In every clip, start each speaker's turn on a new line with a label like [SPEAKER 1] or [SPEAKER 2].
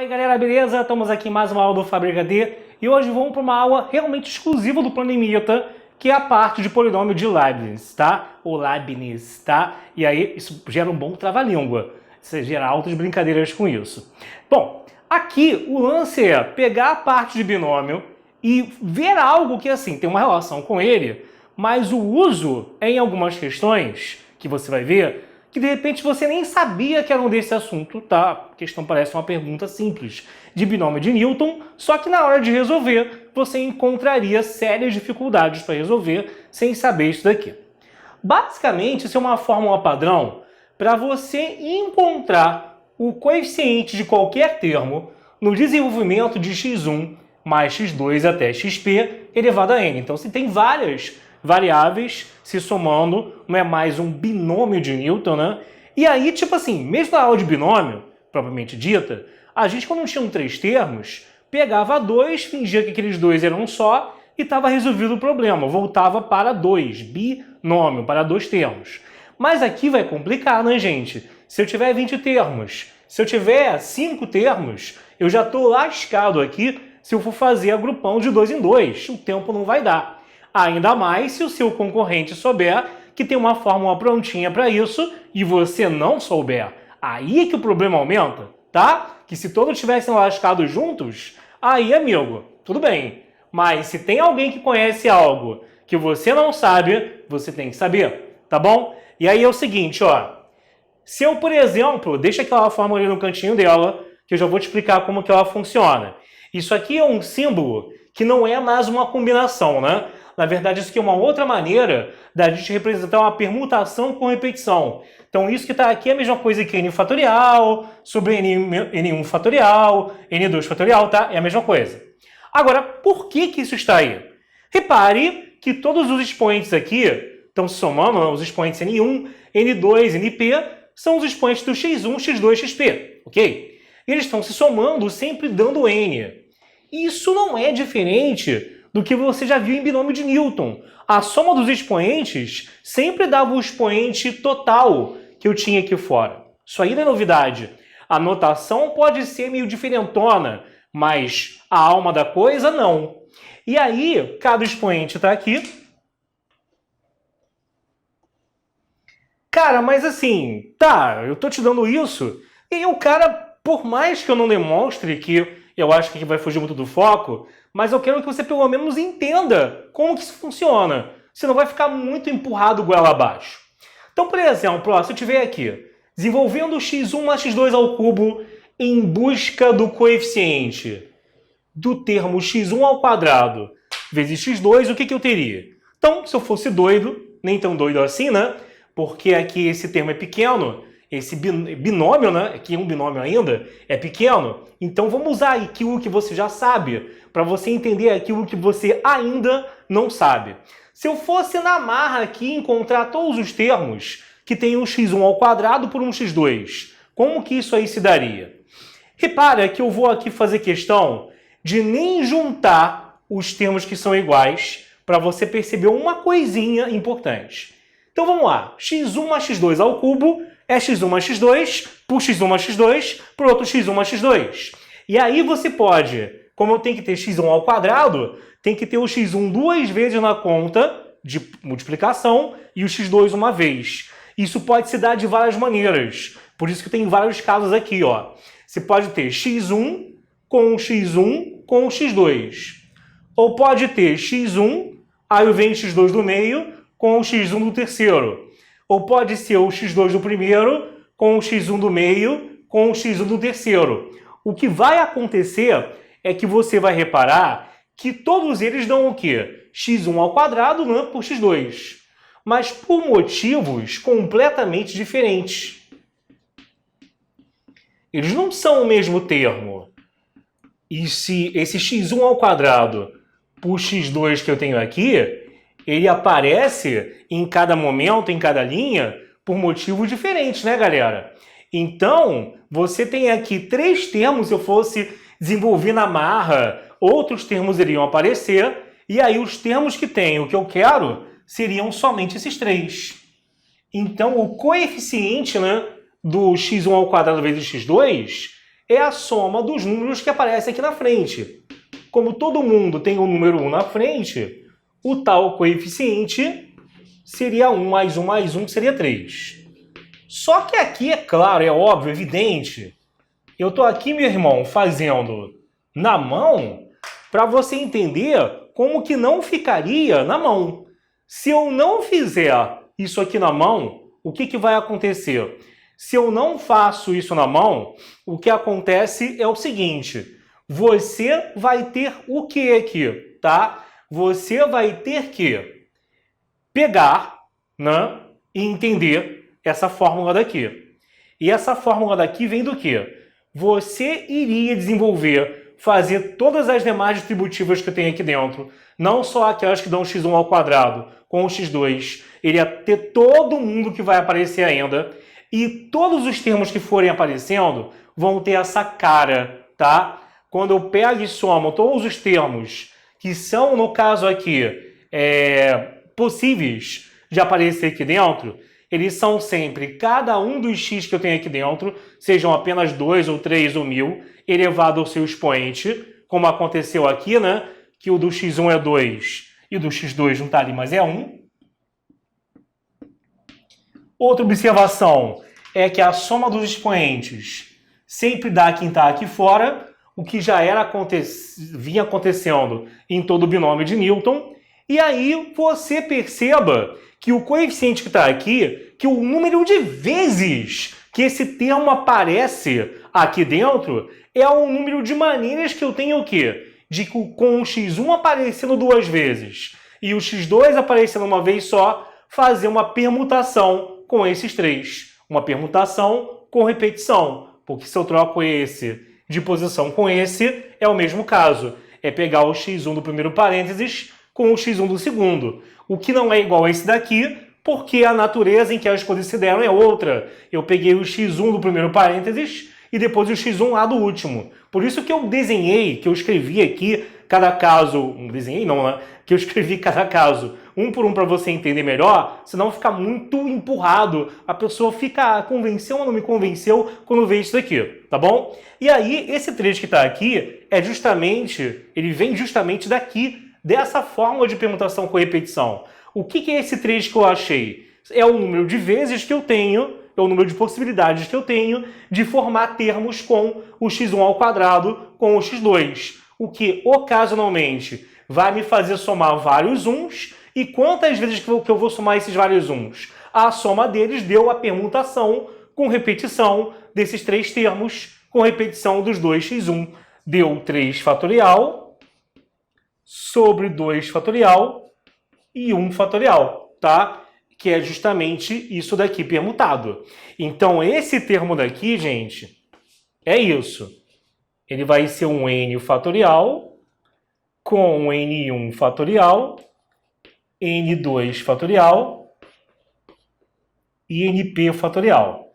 [SPEAKER 1] galera, beleza? Estamos aqui em mais uma aula do Fábrica D e hoje vamos para uma aula realmente exclusiva do Planimita, que é a parte de polinômio de Leibniz, tá? Ou Leibniz, tá? E aí isso gera um bom trava-língua, você gera altas brincadeiras com isso. Bom, aqui o lance é pegar a parte de binômio e ver algo que assim tem uma relação com ele, mas o uso é em algumas questões que você vai ver que de repente você nem sabia que era um desse assunto, tá? A questão parece uma pergunta simples de binômio de Newton, só que na hora de resolver você encontraria sérias dificuldades para resolver sem saber isso daqui. Basicamente, isso é uma fórmula padrão para você encontrar o coeficiente de qualquer termo no desenvolvimento de x1 mais x2 até xp elevado a n. Então, se tem várias variáveis se somando, não é mais um binômio de Newton, né? E aí, tipo assim, mesmo na aula de binômio, propriamente dita, a gente, quando tinha três termos, pegava dois, fingia que aqueles dois eram um só e estava resolvido o problema, voltava para dois, binômio, para dois termos. Mas aqui vai complicar, né, gente? Se eu tiver 20 termos, se eu tiver 5 termos, eu já estou lascado aqui se eu for fazer agrupão de 2 em 2, o tempo não vai dar. Ainda mais se o seu concorrente souber que tem uma fórmula prontinha para isso e você não souber. Aí é que o problema aumenta, tá? Que se todos tivessem lascados juntos, aí, amigo, tudo bem. Mas se tem alguém que conhece algo que você não sabe, você tem que saber, tá bom? E aí é o seguinte, ó. Se eu, por exemplo, deixa aquela fórmula ali no cantinho dela, que eu já vou te explicar como que ela funciona. Isso aqui é um símbolo que não é mais uma combinação, né? Na verdade, isso aqui é uma outra maneira da gente representar uma permutação com repetição. Então, isso que está aqui é a mesma coisa que n fatorial sobre n1 fatorial, n2 fatorial, tá? É a mesma coisa. Agora, por que isso está aí? Repare que todos os expoentes aqui estão se somando, os expoentes n1, n2, np, são os expoentes do x1, x2, xp, ok? E eles estão se somando sempre dando n. Isso não é diferente do que você já viu em binômio de Newton. A soma dos expoentes sempre dava o expoente total que eu tinha aqui fora. Isso aí não é novidade. A notação pode ser meio diferentona, mas a alma da coisa não. E aí, cada expoente está aqui. Cara, mas assim, tá, eu tô te dando isso, e o cara, por mais que eu não demonstre que eu acho que aqui vai fugir muito do foco, mas eu quero que você pelo menos entenda como que isso funciona. Senão vai ficar muito empurrado goela abaixo. Então, por exemplo, ó, se eu tiver aqui, desenvolvendo x1 mais x2 ao cubo em busca do coeficiente do termo x1 ao quadrado vezes x2, o que eu teria? Então, se eu fosse doido, nem tão doido assim, né? Porque aqui esse termo é pequeno, esse binômio, né, aqui é um binômio ainda, é pequeno, então vamos usar aquilo que você já sabe, para você entender aquilo que você ainda não sabe. Se eu fosse na marra aqui encontrar todos os termos que tem um x1 ao quadrado por um x2, como que isso aí se daria? Repara que eu vou aqui fazer questão de nem juntar os termos que são iguais, para você perceber uma coisinha importante. Então vamos lá, x1 mais x2 ao cubo é x1 mais x2 por x1 mais x2 por outro x1 mais x2. E aí você pode, como eu tenho que ter x1 ao quadrado, tem que ter o x1 duas vezes na conta de multiplicação e o x2 uma vez. Isso pode se dar de várias maneiras, por isso que tem vários casos aqui, ó. Você pode ter x1 com x1 com x2. Ou pode ter x1, aí vem x2 do meio com o x1 do terceiro. Ou pode ser o x2 do primeiro com o x1 do meio com o x1 do terceiro. O que vai acontecer é que você vai reparar que todos eles dão o quê? x1 ao quadrado, né, por x2. Mas por motivos completamente diferentes. Eles não são o mesmo termo. E se esse x1 ao quadrado por x2 que eu tenho aqui, ele aparece em cada momento, em cada linha, por motivos diferentes, né, galera? Então, você tem aqui três termos, se eu fosse desenvolver na marra, outros termos iriam aparecer, e aí os termos que tem o que eu quero seriam somente esses três. Então, o coeficiente, né, do x1 ao quadrado vezes x2 é a soma dos números que aparecem aqui na frente. Como todo mundo tem o número 1 na frente, o tal coeficiente seria 1 mais 1 mais 1, que seria 3. Só que aqui, é claro, é óbvio, evidente, eu estou aqui, meu irmão, fazendo na mão para você entender como que não ficaria na mão. Se eu não fizer isso aqui na mão, o que vai acontecer? Se eu não faço isso na mão, o que acontece é o seguinte: você vai ter o que aqui, tá? Você vai ter que pegar, né, e entender essa fórmula daqui. E essa fórmula daqui vem do quê? Você iria desenvolver, fazer todas as demais distributivas que eu tenho aqui dentro, não só aquelas que dão x1 ao quadrado com o x2, iria ter todo mundo que vai aparecer ainda, e todos os termos que forem aparecendo vão ter essa cara, tá? Quando eu pego e somo todos os termos que são, no caso aqui, possíveis de aparecer aqui dentro, eles são sempre cada um dos x que eu tenho aqui dentro, sejam apenas 2 ou 3 ou 1000, elevado ao seu expoente, como aconteceu aqui, né? Que o do x1 é 2 e o do x2 não está ali, mas é 1. Outra observação é que a soma dos expoentes sempre dá quem está aqui fora, o que já vinha acontecendo em todo o binômio de Newton. E aí você perceba que o coeficiente que está aqui, que o número de vezes que esse termo aparece aqui dentro, é o número de maneiras que eu tenho o quê? Com o x1 aparecendo 2 vezes e o x2 aparecendo uma vez só, fazer uma permutação com esses 3. Uma permutação com repetição, porque se eu troco esse de posição com esse, é o mesmo caso. É pegar o x1 do primeiro parênteses com o x1 do segundo. O que não é igual a esse daqui, porque a natureza em que as coisas se deram é outra. Eu peguei o x1 do primeiro parênteses e depois o x1 lá do último. Por isso que eu desenhei, que eu escrevi aqui cada caso, não desenhei não, né? Que eu escrevi cada caso, um por um para você entender melhor, senão fica muito empurrado. A pessoa fica, convenceu ou não me convenceu quando vê isso daqui, tá bom? E aí, esse trecho que está aqui, ele vem justamente daqui, dessa fórmula de permutação com repetição. O que é esse trecho que eu achei? É o número de vezes que eu tenho, é o número de possibilidades que eu tenho de formar termos com o x1 ao quadrado com o x2. O que, ocasionalmente, vai me fazer somar vários uns. E quantas vezes que eu vou somar esses vários uns? A soma deles deu a permutação com repetição desses 3 termos, com repetição dos 2x1. Deu 3 fatorial sobre 2 fatorial e 1 fatorial, tá? Que é justamente isso daqui permutado. Então, esse termo daqui, gente, é isso. Ele vai ser um n fatorial com um n1 fatorial, n2 fatorial e np fatorial.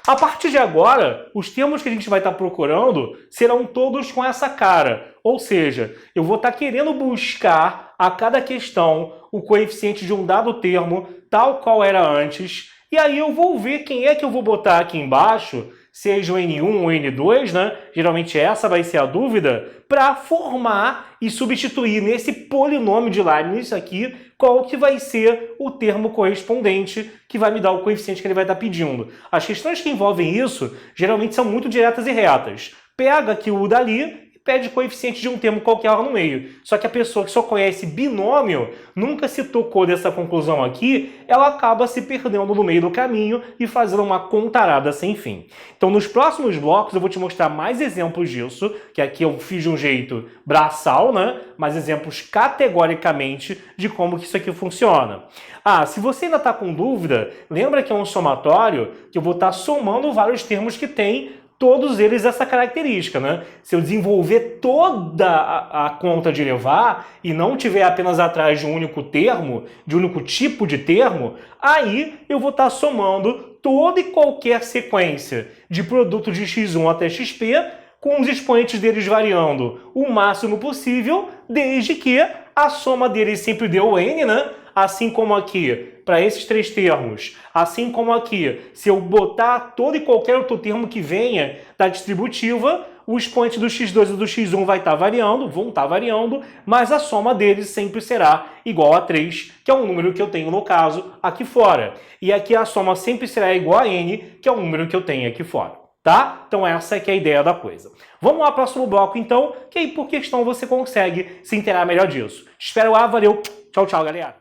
[SPEAKER 1] A partir de agora, os termos que a gente vai estar procurando serão todos com essa cara. Ou seja, eu vou estar querendo buscar a cada questão o coeficiente de um dado termo, tal qual era antes. E aí eu vou ver quem é que eu vou botar aqui embaixo, seja o N1 ou N2, né? Geralmente essa vai ser a dúvida, para formar e substituir nesse polinômio de Leibniz aqui, qual que vai ser o termo correspondente que vai me dar o coeficiente que ele vai estar pedindo. As questões que envolvem isso, geralmente são muito diretas e retas. Pega aqui o dali, pede coeficiente de um termo qualquer lá no meio. Só que a pessoa que só conhece binômio, nunca se tocou dessa conclusão aqui, ela acaba se perdendo no meio do caminho e fazendo uma contarada sem fim. Então, nos próximos blocos eu vou te mostrar mais exemplos disso, que aqui eu fiz de um jeito braçal, né? Mais exemplos categoricamente de como que isso aqui funciona. Ah, se você ainda está com dúvida, lembra que é um somatório que eu vou estar somando vários termos que tem todos eles essa característica, né? Se eu desenvolver toda a conta de elevar e não tiver apenas atrás de um único termo, de um único tipo de termo, aí eu vou estar somando toda e qualquer sequência de produto de x1 até xp, com os expoentes deles variando o máximo possível, desde que a soma deles sempre dê o n, né? assim como aqui, para esses três termos, assim como aqui, se eu botar todo e qualquer outro termo que venha da distributiva, o expoente do x2 e do x1 vão estar variando, mas a soma deles sempre será igual a 3, que é o número que eu tenho no caso aqui fora. E aqui a soma sempre será igual a n, que é o número que eu tenho aqui fora. Tá? Então essa é que é a ideia da coisa. Vamos lá, próximo bloco então, que aí por questão você consegue se inteirar melhor disso. Espero lá, valeu, tchau, tchau, galera.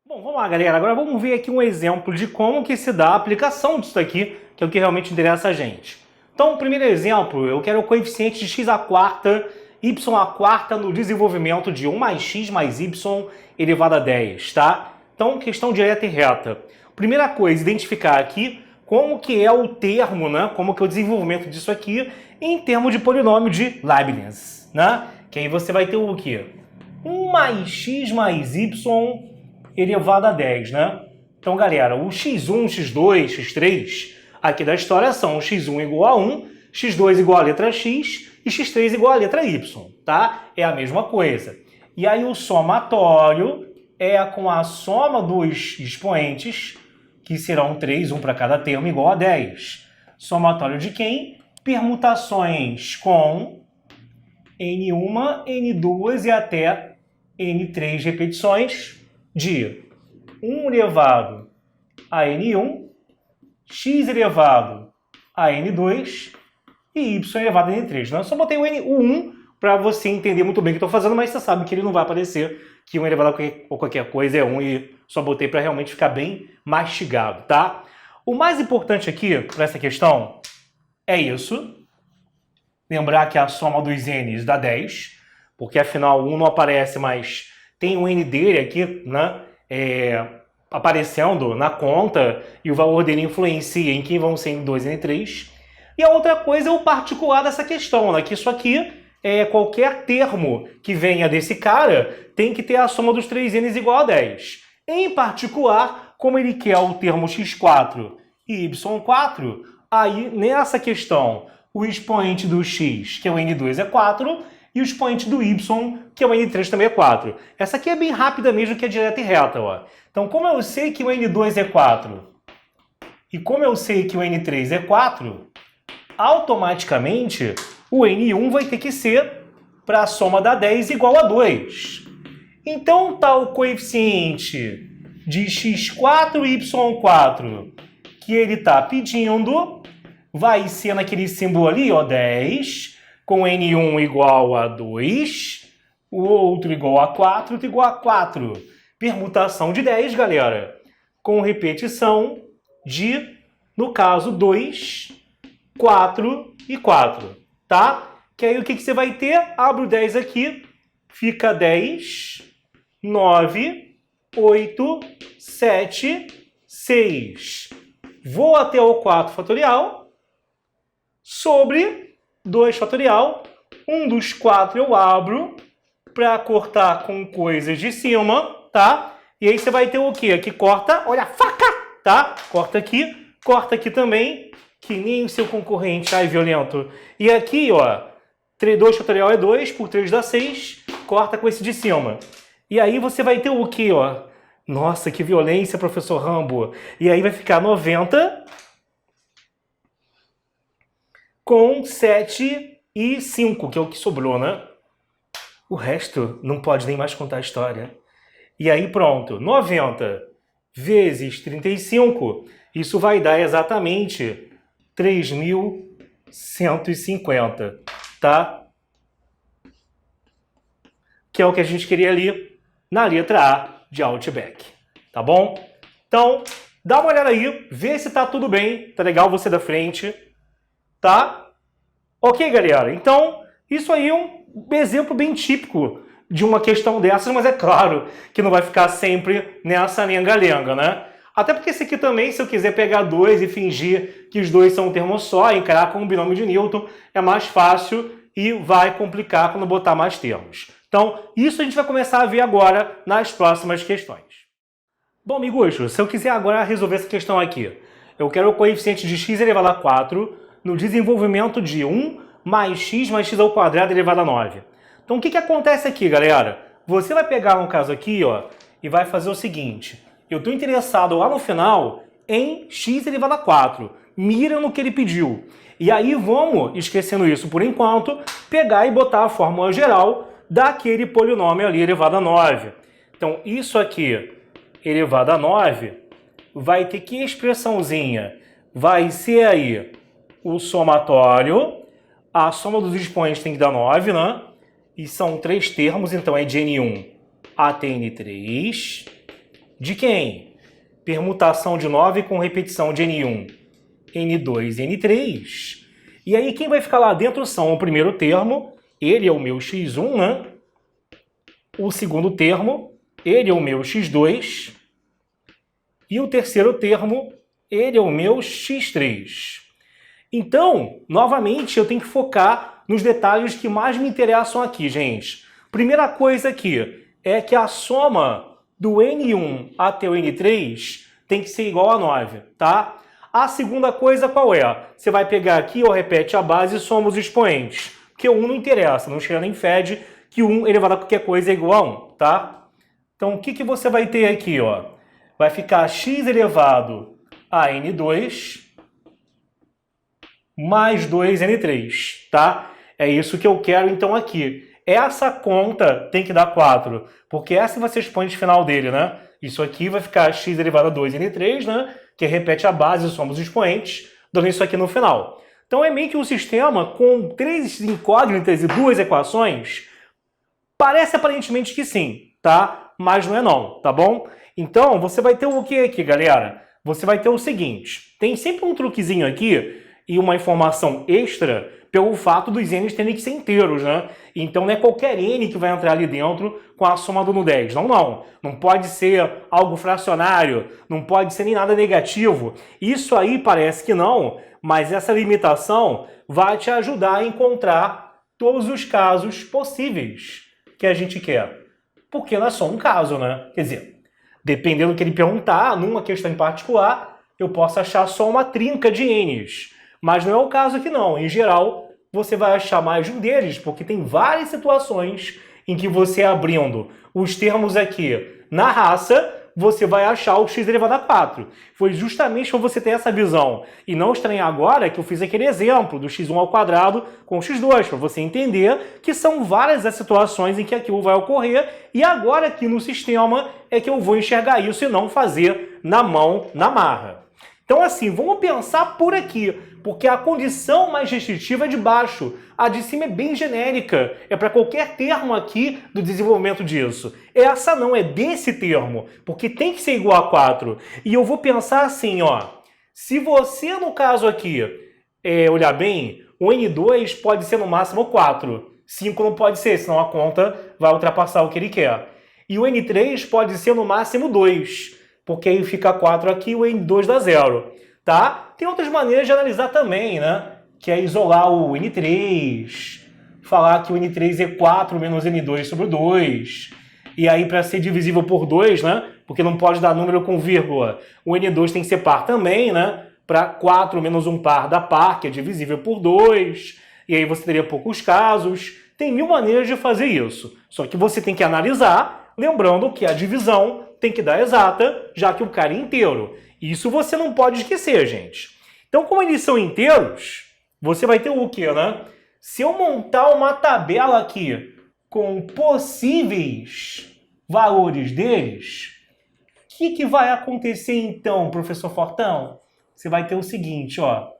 [SPEAKER 1] Bom, vamos lá, galera, agora vamos ver aqui um exemplo de como que se dá a aplicação disso aqui, que é o que realmente interessa a gente. Então, primeiro exemplo, eu quero o coeficiente de x à quarta, y à quarta no desenvolvimento de 1 mais x mais y elevado a 10, tá? Então, questão direta e reta. Primeira coisa, identificar aqui como que é o termo, né? Como que é o desenvolvimento disso aqui em termos de polinômio de Leibniz, né? Que aí você vai ter o quê? 1 mais x mais y elevado a 10, né? Então, galera, o x1, x2, x3 aqui da história são x1 igual a 1, x2 igual a letra x e x3 igual a letra y, tá? É a mesma coisa. E aí o somatório é com a soma dos expoentes, que serão 3, 1 para cada termo, igual a 10. Somatório de quem? Permutações com n1, n2 e até n3 repetições de 1 elevado a n1, x elevado a n2 e y elevado a n3. Né? Eu só botei o 1 para você entender muito bem o que estou fazendo, mas você sabe que ele não vai aparecer, que 1 elevado a qualquer coisa é 1 e só botei para realmente ficar bem mastigado, tá? O mais importante aqui para essa questão é isso. Lembrar que a soma dos n's dá 10, porque afinal 1 não aparece, mas tem o n dele aqui, né? Aparecendo na conta e o valor dele influencia em quem vão ser N2 e N3. E a outra coisa é o particular dessa questão, né? Que isso aqui qualquer termo que venha desse cara tem que ter a soma dos 3n's igual a 10. Em particular, como ele quer o termo x4 e y4, aí nessa questão o expoente do x, que é o n2, é 4, e o expoente do y, que é o n3, também é 4. Essa aqui é bem rápida mesmo, que é direta e reta. Ó. Então, como eu sei que o n2 é 4, e como eu sei que o n3 é 4, automaticamente o n1 vai ter que ser para a soma da 10 igual a 2. Então, tá o coeficiente de x4 e y4 que ele está pedindo, vai ser naquele símbolo ali, ó, 10, com n1 igual a 2, o outro igual a 4, outro igual a 4. Permutação de 10, galera, com repetição de, no caso, 2, 4 e 4, tá? Que aí o que você vai ter? Abre o 10 aqui, fica 10, 9, 8, 7, 6. Vou até o 4 fatorial sobre 2 fatorial. Um dos 4 eu abro para cortar com coisas de cima, tá? E aí você vai ter o quê? Aqui corta, olha a faca, tá? Corta aqui também, que nem o seu concorrente, ai, violento. E aqui, ó, 2 fatorial é 2, por 3 dá 6, corta com esse de cima. E aí você vai ter o quê, ó? Nossa, que violência, professor Rambo. E aí vai ficar 90 com 7 e 5, que é o que sobrou, né? O resto não pode nem mais contar a história. E aí pronto, 90 vezes 35, isso vai dar exatamente 3.150, tá? Que é o que a gente queria ali na letra A de Outback, tá bom? Então, dá uma olhada aí, vê se tá tudo bem, tá legal você da frente, tá? Ok, galera? Então, isso aí é um exemplo bem típico de uma questão dessas, mas é claro que não vai ficar sempre nessa lenga-lenga, né? Até porque esse aqui também, se eu quiser pegar 2 e fingir que os dois são um termo só, encarar com o binômio de Newton, é mais fácil e vai complicar quando botar mais termos. Então, isso a gente vai começar a ver agora nas próximas questões. Bom, amigos, se eu quiser agora resolver essa questão aqui, eu quero o coeficiente de x elevado a 4 no desenvolvimento de 1 mais x ao quadrado elevado a 9. Então, o que acontece aqui, galera? Você vai pegar um caso aqui, ó, e vai fazer o seguinte. Eu estou interessado lá no final em x elevado a 4. Mira no que ele pediu. E aí vamos, esquecendo isso por enquanto, pegar e botar a fórmula geral daquele polinômio ali elevado a 9. Então, isso aqui elevado a 9 vai ter que expressãozinha? Vai ser aí o somatório, a soma dos expoentes tem que dar 9, né? E são 3 termos, então é de N1 até N3. De quem? Permutação de 9 com repetição de N1, N2 e N3. E aí quem vai ficar lá dentro são o primeiro termo, ele é o meu x1, né? O segundo termo, ele é o meu x2. E o terceiro termo, ele é o meu x3. Então, novamente, eu tenho que focar nos detalhes que mais me interessam aqui, gente. Primeira coisa aqui é que a soma do N1 até o N3 tem que ser igual a 9, tá? A segunda coisa qual é? Você vai pegar aqui, ó, repete a base e soma os expoentes. Porque 1 não interessa, não cheira nem fede que 1 elevado a qualquer coisa é igual a 1, tá? Então, o que você vai ter aqui, ó? Vai ficar x elevado a N2 mais 2N3, tá? É isso que eu quero, então, aqui. Essa conta tem que dar 4, porque essa vai ser o expoente final dele, né? Isso aqui vai ficar x elevado a 2N3, né? Que repete a base, somos os expoentes, dando isso aqui no final. Então, é meio que um sistema com 3 incógnitas e 2 equações. Parece aparentemente que sim, tá? Mas não é não, tá bom? Então, você vai ter o que aqui, galera? Você vai ter o seguinte, tem sempre um truquezinho aqui e uma informação extra pelo fato dos n's terem que ser inteiros, né? Então não é qualquer n que vai entrar ali dentro com a soma do no 10. Não, não. Não pode ser algo fracionário, não pode ser nem nada negativo. Isso aí parece que não, mas essa limitação vai te ajudar a encontrar todos os casos possíveis que a gente quer. Porque não é só um caso, né? Quer dizer, dependendo do que ele perguntar, numa questão em particular, eu posso achar só uma trinca de n's. Mas não é o caso aqui não. Em geral, você vai achar mais de um deles, porque tem várias situações em que você abrindo os termos aqui na raça, você vai achar o x elevado a 4. Foi justamente para você ter essa visão. E não estranhar agora que eu fiz aquele exemplo do x1 ao quadrado com o x2, para você entender que são várias as situações em que aquilo vai ocorrer, e agora aqui no sistema é que eu vou enxergar isso e não fazer na mão, na marra. Então assim, vamos pensar por aqui, porque a condição mais restritiva é de baixo. A de cima é bem genérica, é para qualquer termo aqui do desenvolvimento disso. Essa não é desse termo, porque tem que ser igual a 4. E eu vou pensar assim, ó, se você no caso aqui olhar bem, o N2 pode ser no máximo 4. 5 não pode ser, senão a conta vai ultrapassar o que ele quer. E o N3 pode ser no máximo 2. Porque aí fica 4 aqui e o N2 dá 0, tá? Tem outras maneiras de analisar também, né? Que é isolar o N3, falar que o N3 é 4 menos N2 sobre o 2, e aí para ser divisível por 2, né? Porque não pode dar número com vírgula, o N2 tem que ser par também, né? Para 4 menos um par da par, que é divisível por 2, e aí você teria poucos casos. Tem 1000 maneiras de fazer isso, só que você tem que analisar, lembrando que a divisão tem que dar exata, já que o cara é inteiro. Isso você não pode esquecer, gente. Então, como eles são inteiros, você vai ter o quê, né? Se eu montar uma tabela aqui com possíveis valores deles, o que vai acontecer então, professor Fortão? Você vai ter o seguinte, ó.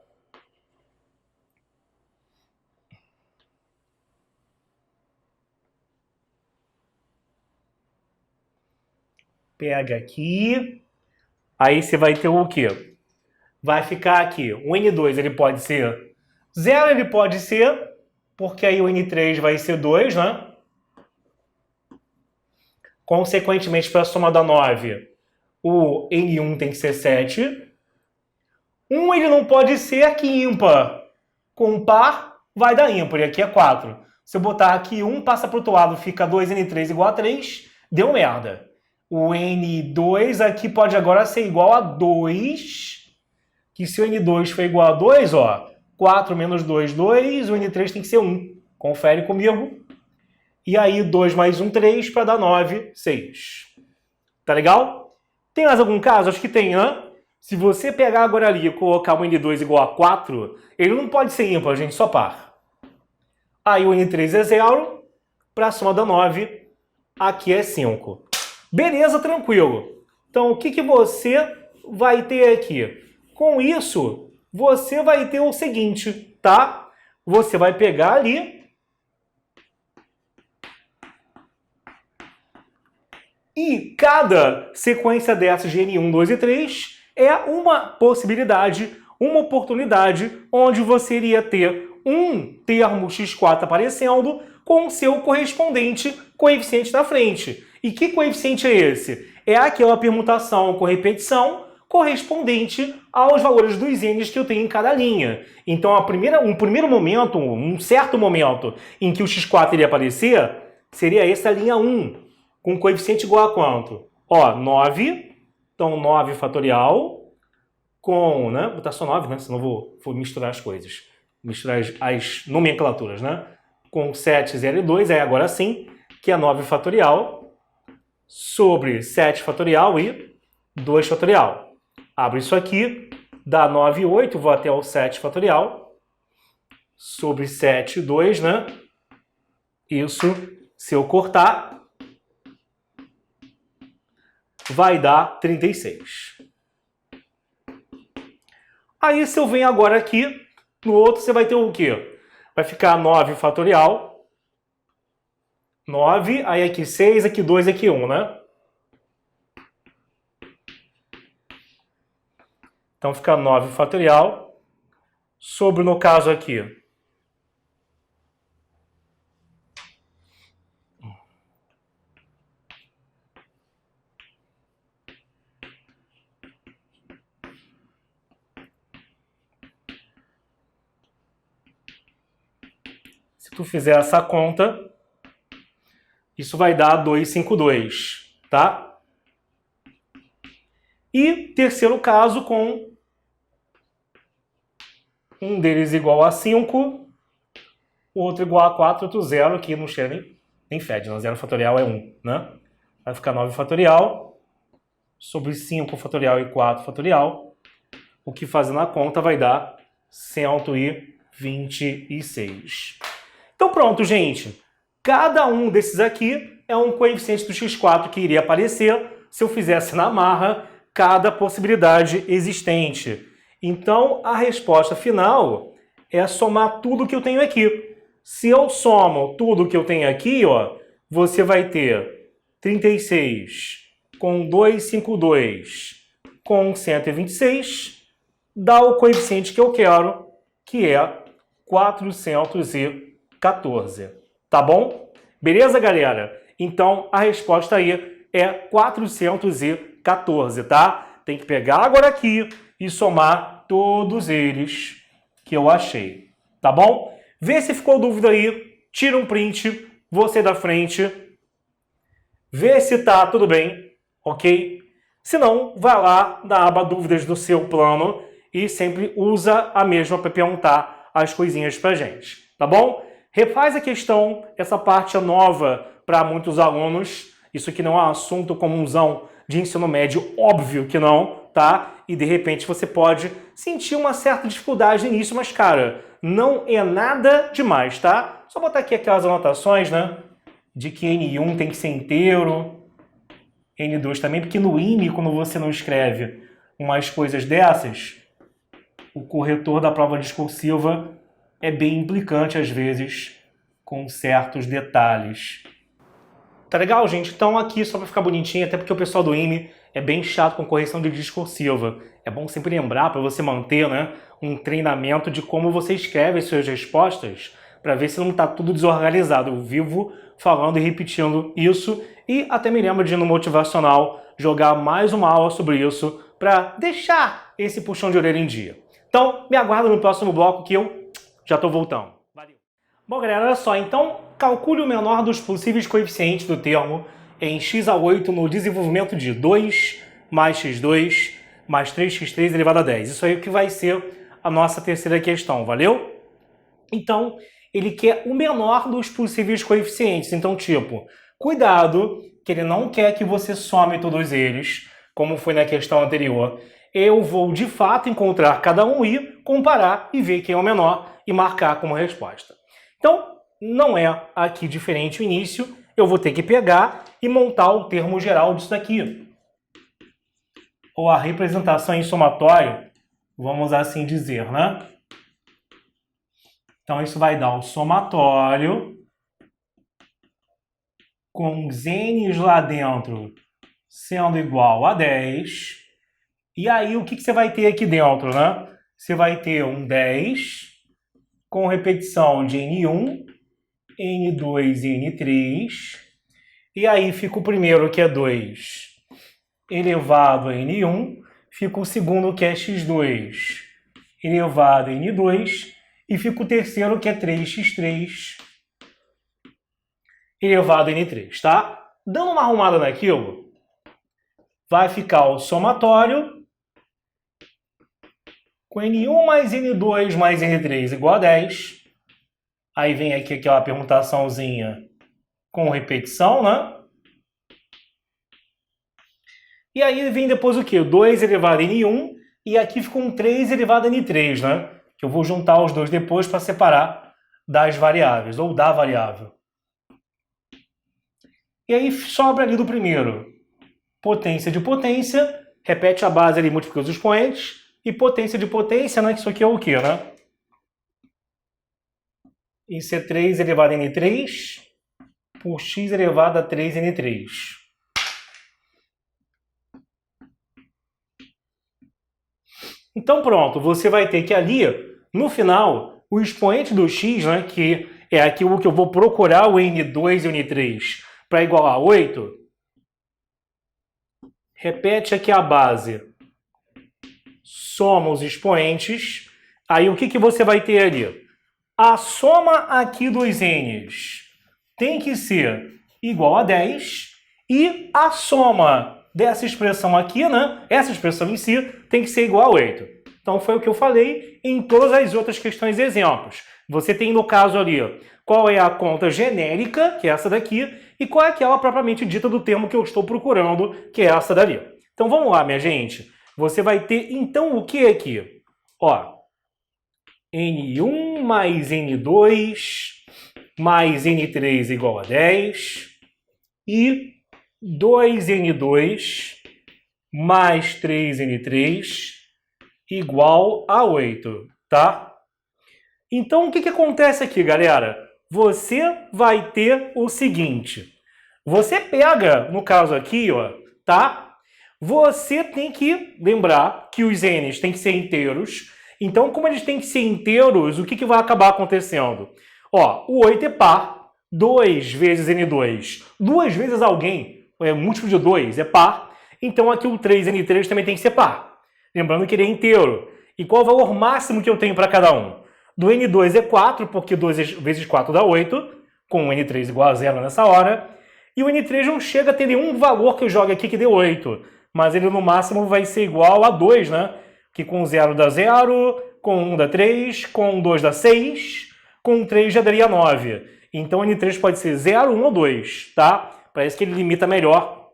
[SPEAKER 1] Pega aqui, aí você vai ter o quê? Vai ficar aqui, o N2 ele pode ser 0, ele pode ser, porque aí o N3 vai ser 2, né? Consequentemente, para a soma da 9, o N1 tem que ser 7. 1 ele não pode ser aqui ímpar. Com par, vai dar ímpar, e aqui é 4. Se eu botar aqui 1, passa para o outro lado, fica 2N3 igual a 3, deu merda. O N2 aqui pode agora ser igual a 2, que se o N2 for igual a 2, ó, 4 menos 2, 2, o N3 tem que ser 1. Confere comigo. E aí 2 mais 1, 3, para dar 9, 6. Tá legal? Tem mais algum caso? Acho que tem, né? Se você pegar agora ali e colocar o N2 igual a 4, ele não pode ser ímpar, gente, só par. Aí o N3 é 0, para a soma da 9, aqui é 5. Beleza, tranquilo. Então, o que você vai ter aqui? Com isso, você vai ter o seguinte, tá? Você vai pegar ali e cada sequência dessas de N1, 2 e 3 é uma possibilidade, uma oportunidade onde você iria ter um termo x4 aparecendo com o seu correspondente coeficiente na frente. E que coeficiente é esse? É aquela permutação com repetição correspondente aos valores dos n's que eu tenho em cada linha. Então, um certo momento em que o x4 iria aparecer, seria essa linha 1, com coeficiente igual a quanto? Ó, 9, então 9 fatorial, com, né, vou botar só 9, né, senão vou misturar as coisas, misturar as nomenclaturas, né, com 7, 0 e 2, aí agora sim, que é 9 fatorial, sobre 7 fatorial e 2 fatorial. Abro isso aqui, dá 9 e 8, vou até o 7 fatorial, sobre 7 e 2, né, isso, se eu cortar, vai dar 36. Aí, se eu venho agora aqui, no outro você vai ter o quê? Vai ficar 9 fatorial. 9, aí aqui 6, aqui 2, aqui 1, né? Então fica 9 fatorial sobre, no caso aqui, se tu fizer essa conta, isso vai dar 252, tá? E terceiro caso com um deles igual a 5, o outro igual a 4, outro 0, que não chega nem fede, né? 0 fatorial é 1, né? Vai ficar 9 fatorial sobre 5 fatorial e 4 fatorial, o que fazendo a conta vai dar 126. Então pronto, gente. Cada um desses aqui é um coeficiente do x4 que iria aparecer se eu fizesse na marra cada possibilidade existente. Então a resposta final é somar tudo que eu tenho aqui. Se eu somo tudo que eu tenho aqui, ó, você vai ter 36 com 252 com 126, dá o coeficiente que eu quero, que é 414. Tá bom? Beleza, galera? Então, a resposta aí é 414, tá? Tem que pegar agora aqui e somar todos eles que eu achei. Tá bom? Vê se ficou dúvida aí, tira um print, você da frente, vê se tá tudo bem, ok? Se não, vai lá na aba dúvidas do seu plano e sempre usa a mesma para perguntar as coisinhas pra gente, tá bom? Refaz a questão, essa parte é nova para muitos alunos, isso aqui não é um assunto comunzão de ensino médio, óbvio que não, tá? E de repente você pode sentir uma certa dificuldade nisso, mas cara, não é nada demais, tá? Só botar aqui aquelas anotações, né? De que N1 tem que ser inteiro, N2 também, porque no IME, quando você não escreve umas coisas dessas, o corretor da prova discursiva é bem implicante às vezes com certos detalhes. Tá legal, gente? Então aqui, só para ficar bonitinho, até porque o pessoal do IME é bem chato com correção de discursiva. É bom sempre lembrar para você manter, né, um treinamento de como você escreve as suas respostas, para ver se não está tudo desorganizado. Eu vivo falando e repetindo isso, e até me lembro de no motivacional jogar mais uma aula sobre isso para deixar esse puxão de orelha em dia. Então, me aguarda no próximo bloco que eu já estou voltando. Valeu! Bom, galera, olha só. Então, calcule o menor dos possíveis coeficientes do termo em x a 8 no desenvolvimento de 2 mais x2 mais 3x3 elevado a 10. Isso aí que vai ser a nossa terceira questão, valeu? Então, ele quer o menor dos possíveis coeficientes. Então, tipo, Cuidado, que ele não quer que você some todos eles, como foi na questão anterior. Eu vou, de fato, encontrar cada um e comparar e ver quem é o menor e marcar como resposta. Então, não é aqui diferente o início. Eu vou ter que pegar e montar o termo geral disso daqui. Ou a representação em somatório, vamos assim dizer, né? Então, isso vai dar o somatório com os n's lá dentro sendo igual a 10. E aí, o que você vai ter aqui dentro, né? Você vai ter um 10 com repetição de N1, N2 e N3. E aí fica o primeiro, que é 2 elevado a N1. Fica o segundo, que é x2 elevado a N2. E fica o terceiro, que é 3x3 elevado a N3, tá? Dando uma arrumada naquilo, vai ficar o somatório com N1 mais N2 mais N3 igual a 10. Aí vem aqui aquela permutaçãozinha com repetição, né? E aí vem depois o quê? 2 elevado a N1 e aqui fica um 3 elevado a N3, né? Que eu vou juntar os dois depois para separar das variáveis, ou da variável. E aí sobra ali do primeiro potência de potência, repete a base ali, multiplica os expoentes, e potência de potência, né? Que isso aqui é o quê, né? Isso é 3 elevado a N3 por x elevado a 3N3. Então pronto, você vai ter que ali, no final, o expoente do x, né, que é aquilo que eu vou procurar, o N2 e o N3, para igualar a 8, repete aqui a base, soma os expoentes, aí o que você vai ter ali? A soma aqui dos n's tem que ser igual a 10 e a soma dessa expressão aqui, né? Essa expressão em si tem que ser igual a 8. Então foi o que eu falei em todas as outras questões e exemplos. Você tem no caso ali qual é a conta genérica, que é essa daqui, e qual é aquela propriamente dita do termo que eu estou procurando, que é essa dali. Então vamos lá, minha gente. Você vai ter então o que aqui? Ó, N1 mais N2 mais N3 igual a 10 e 2N2 mais 3N3 igual a 8, tá? Então, o que acontece aqui, galera? Você vai ter o seguinte. Você pega, no caso aqui, ó, tá? Você tem que lembrar que os n's têm que ser inteiros. Então, como eles têm que ser inteiros, o que vai acabar acontecendo? Ó, o 8 é par, 2 vezes N2, 2 vezes alguém, múltiplo de 2 é par, então aqui o 3N3 também tem que ser par. Lembrando que ele é inteiro. E qual o valor máximo que eu tenho para cada um? Do N2 é 4, porque 2 vezes 4 dá 8, com o N3 igual a 0 nessa hora. E o N3 não chega a ter nenhum valor que eu jogue aqui que dê 8, mas ele no máximo vai ser igual a 2, né? Que com 0 dá 0, com 1 dá 3, com 2 dá 6, com 3 já daria 9. Então, N3 pode ser 0, 1 ou 2, tá? Parece que ele limita melhor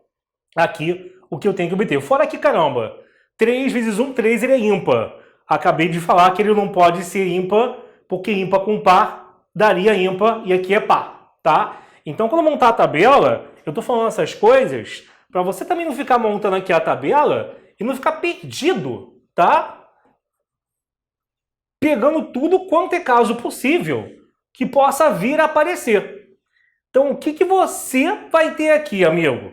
[SPEAKER 1] aqui o que eu tenho que obter. Fora que, caramba, 3 vezes 1, 3, ele é ímpar. Acabei de falar que ele não pode ser ímpar, porque ímpar com par daria ímpar e aqui é par, tá? Então, quando eu montar a tabela, eu tô falando essas coisas para você também não ficar montando aqui a tabela e não ficar perdido, tá? Pegando tudo quanto é caso possível que possa vir a aparecer. Então, o que você vai ter aqui, amigo?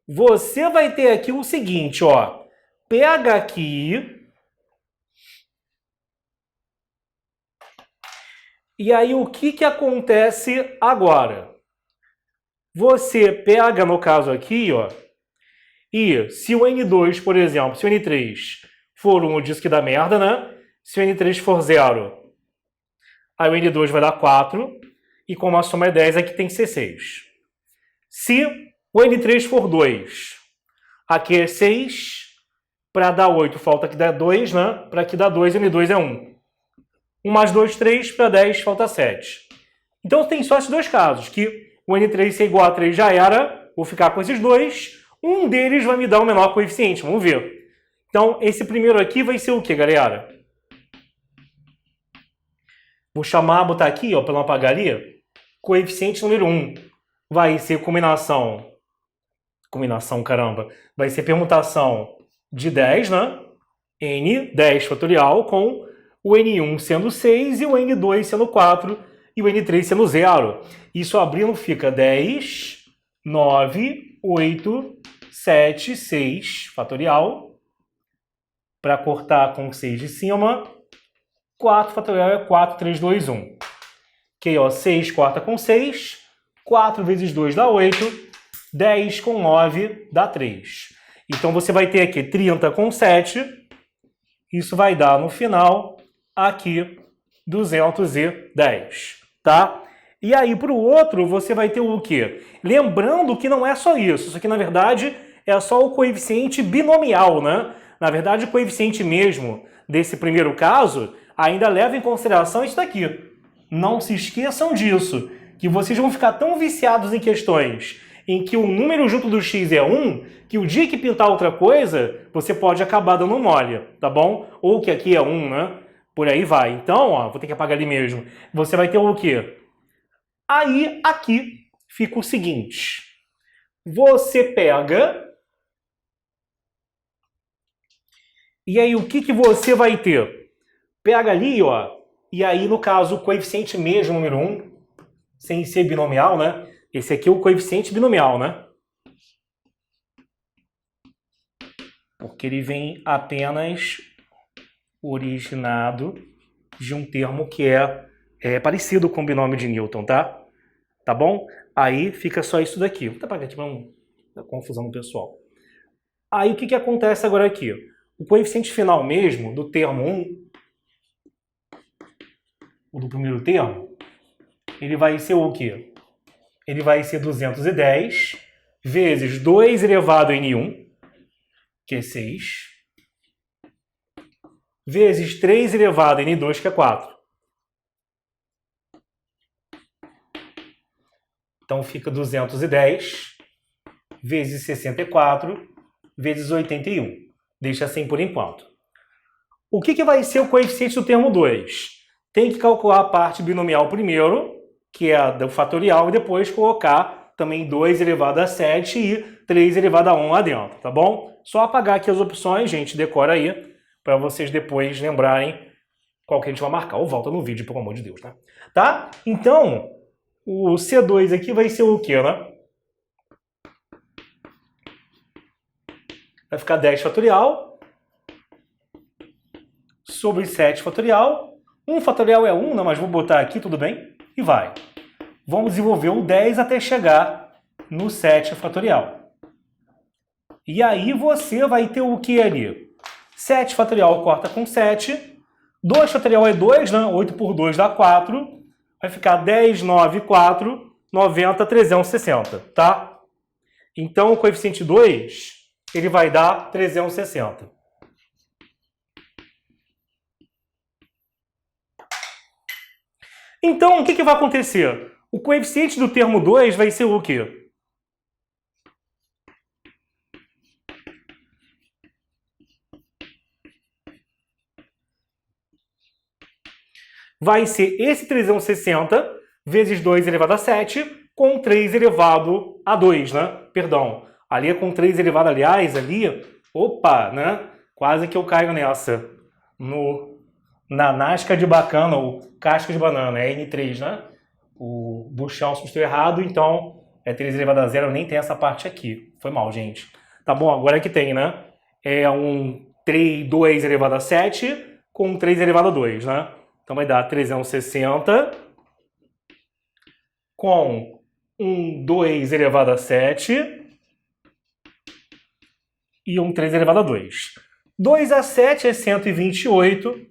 [SPEAKER 1] Você vai ter aqui o seguinte, ó. Pega aqui. E aí, o que acontece agora? Você pega, no caso aqui, ó. E se o N2, por exemplo, se o N3 for 1, diz que dá merda, né? Se o N3 for 0, aí o N2 vai dar 4. E como a soma é 10, aqui tem que ser 6. Se o N3 for 2, aqui é 6. Para dar 8, falta aqui dar 2, né? Para aqui dar 2, N2 é 1. 1 mais 2, 3. Para 10, falta 7. Então tem só esses dois casos, que o N3 é igual a 3 já era, vou ficar com esses dois, um deles vai me dar o menor coeficiente, vamos ver. Então, esse primeiro aqui vai ser o que, galera? Vou botar aqui, ó, para não apagar ali, coeficiente número 1 vai ser vai ser permutação de 10, né? N, 10 fatorial, com o N1 sendo 6 e o N2 sendo 4 e o N3 sendo 0. Isso abrindo fica 10, 9, 8, 7, 6 fatorial. Para cortar com 6 de cima, 4 fatorial é 4, 3, 2, 1. Ok, ó, 6 corta com 6, 4 vezes 2 dá 8, 10 com 9 dá 3. Então você vai ter aqui 30 com 7, isso vai dar no final aqui 210, tá? E aí para o outro você vai ter o quê? Lembrando que não é só isso, isso aqui na verdade é só o coeficiente binomial, né? Na verdade o coeficiente mesmo desse primeiro caso ainda leva em consideração isso daqui. Não se esqueçam disso, que vocês vão ficar tão viciados em questões em que o número junto do x é 1, que o dia que pintar outra coisa, você pode acabar dando mole, tá bom? Ou que aqui é 1, né? Por aí vai. Então, ó, vou ter que apagar ali mesmo. Você vai ter o quê? Aí, aqui, fica o seguinte. Você pega... E aí, o que você vai ter? Pega ali, ó, e aí, no caso, o coeficiente mesmo, número 1, sem ser binomial, né? Esse aqui é o coeficiente binomial, né? Porque ele vem apenas originado de um termo que é parecido com o binômio de Newton, tá? Tá bom? Aí fica só isso daqui. Vou apagar aqui para não dar confusão no pessoal. Aí o que acontece agora aqui? O coeficiente final mesmo do termo 1, o do primeiro termo, ele vai ser o quê? Ele vai ser 210 vezes 2 elevado a N1, que é 6, vezes 3 elevado a N2, que é 4. Então fica 210 vezes 64 vezes 81. Deixa assim por enquanto. O que vai ser o coeficiente do termo 2? Tem que calcular a parte binomial primeiro, que é a do fatorial, e depois colocar também 2 elevado a 7 e 3 elevado a 1 lá dentro, tá bom? Só apagar aqui as opções, gente, decora aí, para vocês depois lembrarem qual que a gente vai marcar. Ou volta no vídeo, pelo amor de Deus, tá? Então, o C2 aqui vai ser o quê, né? Vai ficar 10 fatorial sobre 7 fatorial. 1 fatorial é 1, né? Mas vou botar aqui, tudo bem? E vai. Vamos desenvolver o 10 até chegar no 7 fatorial. E aí você vai ter o que ali? 7 fatorial corta com 7. 2 fatorial é 2, né? 8 por 2 dá 4. Vai ficar 10, 9, 4, 90, 360, tá? Então o coeficiente 2, ele vai dar 360. Então, o que vai acontecer? O coeficiente do termo 2 vai ser o quê? Vai ser esse 360 vezes 2 elevado a 7 com 3 elevado a 2, né? Perdão, ali é com 3 elevado, aliás, ali, opa, né? Quase que eu caio nessa. Na nasca de bacana, ou casca de banana, é N3, né? O buchão substituiu errado, então é 3 elevado a 0, eu nem tenho essa parte aqui. Foi mal, gente. Tá bom, agora que tem, né? É um 2 elevado a 7 com 3 elevado a 2, né? Então vai dar 360 com um 2 elevado a 7 e um 3 elevado a 2. 2 a 7 é 128.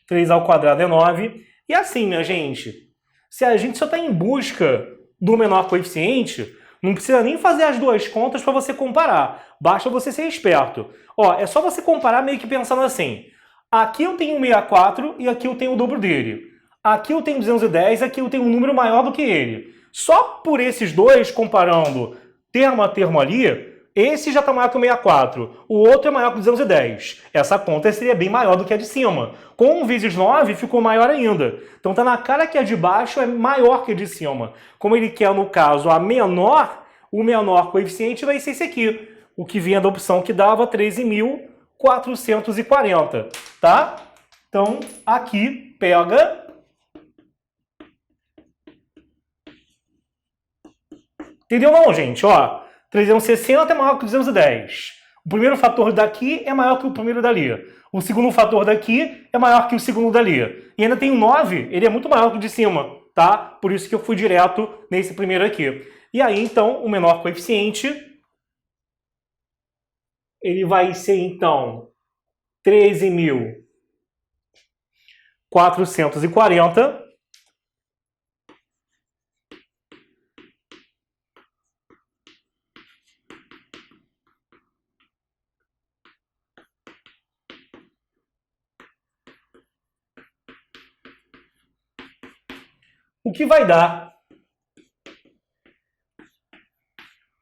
[SPEAKER 1] 3 ao quadrado é 9. E assim, minha gente, se a gente só está em busca do menor coeficiente, não precisa nem fazer as duas contas para você comparar. Basta você ser esperto. Ó, é só você comparar meio que pensando assim. Aqui eu tenho 64 e aqui eu tenho o dobro dele. Aqui eu tenho 210, aqui eu tenho um número maior do que ele. Só por esses dois, comparando termo a termo ali, esse já está maior que o 64, o outro é maior que o 210. Essa conta seria bem maior do que a de cima. Com 1 vezes 9 ficou maior ainda. Então tá na cara que a de baixo é maior que a de cima. Como ele quer, no caso, a menor, o menor coeficiente vai ser esse aqui. O que vinha da opção que dava 13.440, tá? Então aqui pega... Entendeu não, gente? Ó, 360 é maior que 210. O primeiro fator daqui é maior que o primeiro dali. O segundo fator daqui é maior que o segundo dali. E ainda tem o 9, ele é muito maior que o de cima, tá? Por isso que eu fui direto nesse primeiro aqui. E aí, então, o menor coeficiente, ele vai ser, então, 13.440. O que vai dar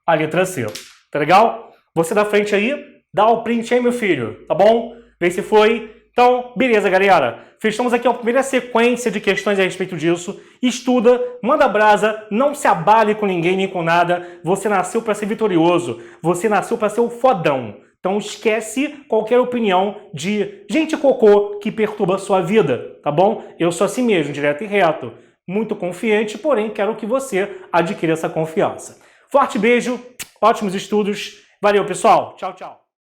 [SPEAKER 1] a letra C. Tá legal? Você da frente aí, dá o print aí, meu filho, tá bom? Vê se foi. Então, beleza, galera. Fechamos aqui a primeira sequência de questões a respeito disso. Estuda, manda brasa, não se abale com ninguém nem com nada. Você nasceu para ser vitorioso. Você nasceu para ser o fodão. Então esquece qualquer opinião de gente cocô que perturba a sua vida, tá bom? Eu sou assim mesmo, direto e reto. Muito confiante, porém quero que você adquira essa confiança. Forte beijo, ótimos estudos. Valeu, pessoal. Tchau, tchau.